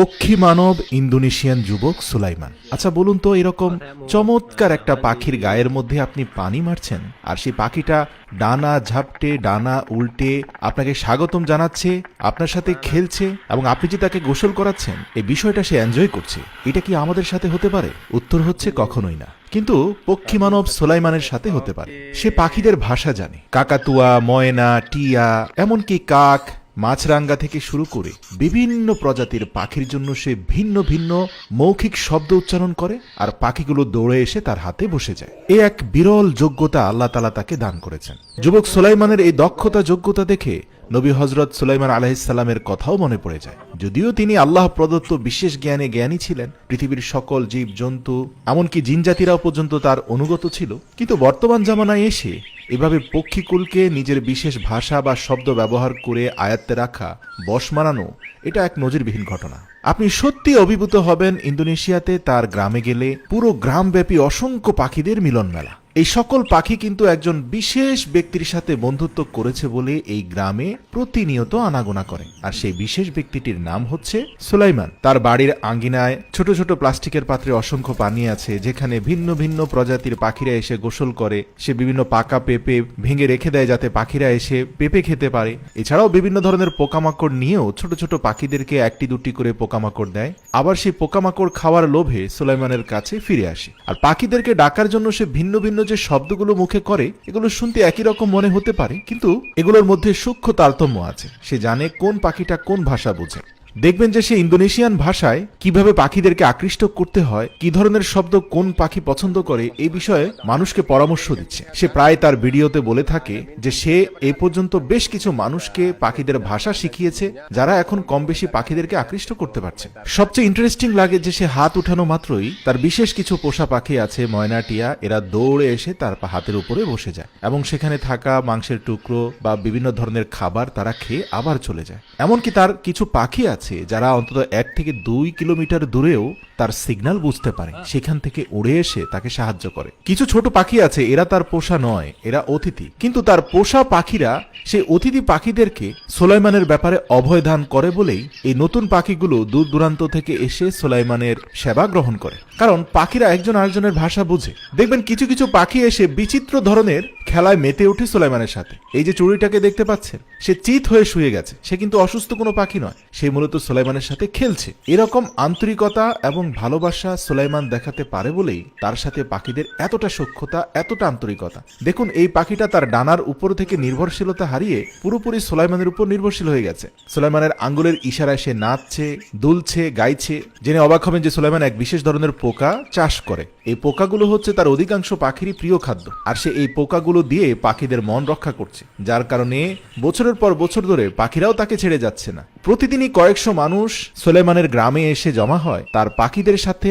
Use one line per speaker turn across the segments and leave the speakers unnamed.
পক্ষী মানব ইন্দোনেশিয়ান যুবক সুলাইমান। আচ্ছা বলুন তো, এরকম চমৎকার একটা পাখির গায়ের মধ্যে আপনি পানি মারছেন, আর সেই পাখিটা ডানা ঝাপটে ডানা উল্টে আপনাকে স্বাগতম জানাচ্ছে, আপনার সাথে খেলছে, এবং আপনি যে তাকে গোসল করাচ্ছেন এই বিষয়টা সে এনজয় করছে। এটা কি আমাদের সাথে হতে পারে? উত্তর হচ্ছে কখনোই না। কিন্তু পক্ষী মানব সুলাইমানের সাথে হতে পারে। সে পাখিদের ভাষা জানে, কাকাতুয়া, ময়না, টিয়া, এমনকি কাক, মাছরাঙ্গা থেকে শুরু করে বিভিন্ন প্রজাতির পাখির জন্য সে ভিন্ন ভিন্ন মৌখিক শব্দ উচ্চারণ করে, আর পাখিগুলো দৌড়ে এসে তার হাতে বসে যায়। এ এক বিরল যোগ্যতা আল্লাহ তাআলা তাকে দান করেছেন। যুবক সুলাইমানের এই দক্ষতা যোগ্যতা দেখে নবী হযরত সুলাইমান আলাইহিসসালামের কথাও মনে পড়ে যায়। যদিও তিনি আল্লাহ প্রদত্ত বিশেষ জ্ঞানে জ্ঞানী ছিলেন, পৃথিবীর সকল জীব জন্তু এমনকি জিনজাতিরাও পর্যন্ত তার অনুগত ছিল, কিন্তু বর্তমান জামানায় এসে এভাবে পক্ষীকুলকে নিজের বিশেষ ভাষা বা শব্দ ব্যবহার করে আয়ত্তে রাখা, বশ মানানো, এটা এক নজিরবিহীন ঘটনা। আপনি সত্যি অভিভূত হবেন ইন্দোনেশিয়াতে তার গ্রামে গেলে। পুরো গ্রামব্যাপী অসংখ্য পাখিদের মিলন মেলা। এই সকল পাখি কিন্তু একজন বিশেষ ব্যক্তির সাথে বন্ধুত্ব করেছে বলে এই গ্রামে প্রতিনিয়ত আনাগোনা করে, আর সেই বিশেষ ব্যক্তিটির নাম হচ্ছে সুলাইমান। তার বাড়ির আঙ্গিনায় ছোট ছোট প্লাস্টিকের পাত্রে অসংখ্য পানি আছে, যেখানে ভিন্ন ভিন্ন প্রজাতির পাখিরা এসে গোসল করে। সে বিভিন্ন পাকা পেঁপে ভেঙে রেখে দেয় যাতে পাখিরা এসে পেঁপে খেতে পারে। এছাড়াও বিভিন্ন ধরনের পোকামাকড় নিয়েও ছোট ছোট পাখিদেরকে একটি দুটি করে পোকামাকড় দেয়। আবার সেই পোকামাকড় খাওয়ার লোভে সুলাইমানের কাছে ফিরে আসে। আর পাখিদেরকে ডাকার জন্য সে ভিন্ন ভিন্ন যে শব্দগুলো মুখে করে, এগুলো শুনতে একই রকম মনে হতে পারে, কিন্তু এগুলোর মধ্যে সূক্ষ্ম তারতম্য আছে। সে জানে কোন পাখিটা কোন ভাষা বোঝে। দেখবেন যে সে ইন্দোনেশিয়ান ভাষায় কিভাবে পাখিদেরকে আকৃষ্ট করতে হয়, কি ধরনের শব্দ কোন পাখি পছন্দ করে, এই বিষয়ে মানুষকে পরামর্শ দিচ্ছে। সে প্রায় তার ভিডিওতে বলে থাকে যে সে এই পর্যন্ত বেশ কিছু মানুষকে পাখিদের ভাষা শিখিয়েছে, যারা এখন কম বেশি পাখিদেরকে আকৃষ্ট করতে পারছে। সবচেয়ে ইন্টারেস্টিং লাগে যে সে হাত উঠানো মাত্রই তার বিশেষ কিছু পোষা পাখি আছে, ময়না, টিয়া, এরা দৌড়ে এসে তার হাতের উপরে বসে যায়, এবং সেখানে থাকা মাংসের টুকরো বা বিভিন্ন ধরনের খাবার তারা খেয়ে আবার চলে যায়। এমনকি তার কিছু পাখি আছে যারা অন্তত 1 থেকে 2 কিলোমিটার দূরেও তার সিগন্যাল বুঝতে পারে, সেখান থেকে উড়ে এসে তাকে সাহায্য করে। কিছু ছোট পাখি আছে, এরা তার পোষা নয়, এরা অতিথি, কিন্তু তার পোষা পাখিরা সেই অতিথি পাখিদেরকে সুলাইমানের ব্যাপারে অভয় দান করে বলেই এই নতুন পাখিগুলো দূর দূরান্ত থেকে এসে সুলাইমানের সেবা গ্রহণ করে, কারণ পাখিরা একজন আরেকজনের ভাষা বুঝে। দেখবেন কিছু কিছু পাখি এসে বিচিত্র ধরনের খেলায় মেতে ওঠে সুলাইমানের সাথে। এই যে চুড়িটাকে দেখতে পাচ্ছেন, সে চিত হয়ে শুয়ে গেছে, সে কিন্তু অসুস্থ কোনো পাখি নয়, সে মূলত সুলাইমানের সাথে খেলছে। এরকম আন্তরিকতা এবং ভালোবাসা সুলাইমান দেখাতে পারে বলেই তার সাথে পাখিদের এতটা সখ্যতা, এতটা আন্তরিকতা। দেখুন, এই পাখিটা তার ডানার উপর থেকে নির্ভরশীলতা হারিয়ে পুরোপুরি সুলাইমানের উপর নির্ভরশীল হয়ে গেছে। সুলাইমানের আঙ্গুলের ইশারায় সে নাচছে, দুলছে, গাইছে। জেনে অবাক হবেন যে সুলাইমান এক বিশেষ ধরনের পোকা চাষ করে। এই পোকাগুলো হচ্ছে তার অধিকাংশ পাখিরই প্রিয় খাদ্য, আর সে এই পোকাগুলো দিয়ে পাখিদের মন রক্ষা করছে, যার কারণে বছরের পর বছর ধরে পাখিরাও তাকে ছেড়ে যাচ্ছে না। প্রতিদিনই কয়েকশো মানুষ সুলাইমানের গ্রামে এসে জমা হয় তার পাখিদের সাথে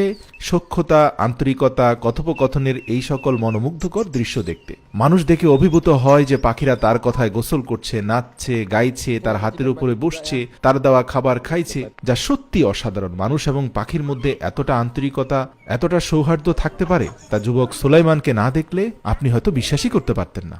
সখ্যতা, আন্তরিকতা, কথোপকথনের এই সকল মনোমুগ্ধকর দৃশ্য দেখতে। মানুষ দেখে অভিভূত হয় যে পাখিরা তার কথায় গোসল করছে, নাচছে, গাইছে, তার হাতের উপরে বসছে, তার দেওয়া খাবার খাইছে, যা সত্যি অসাধারণ। মানুষ এবং পাখির মধ্যে এতটা আন্তরিকতা, এতটা সৌহার্দ্য থাকতে পারে, তা যুবক সুলাইমানকে না দেখলে আপনি হয়তো বিশ্বাসই করতে পারতেন না।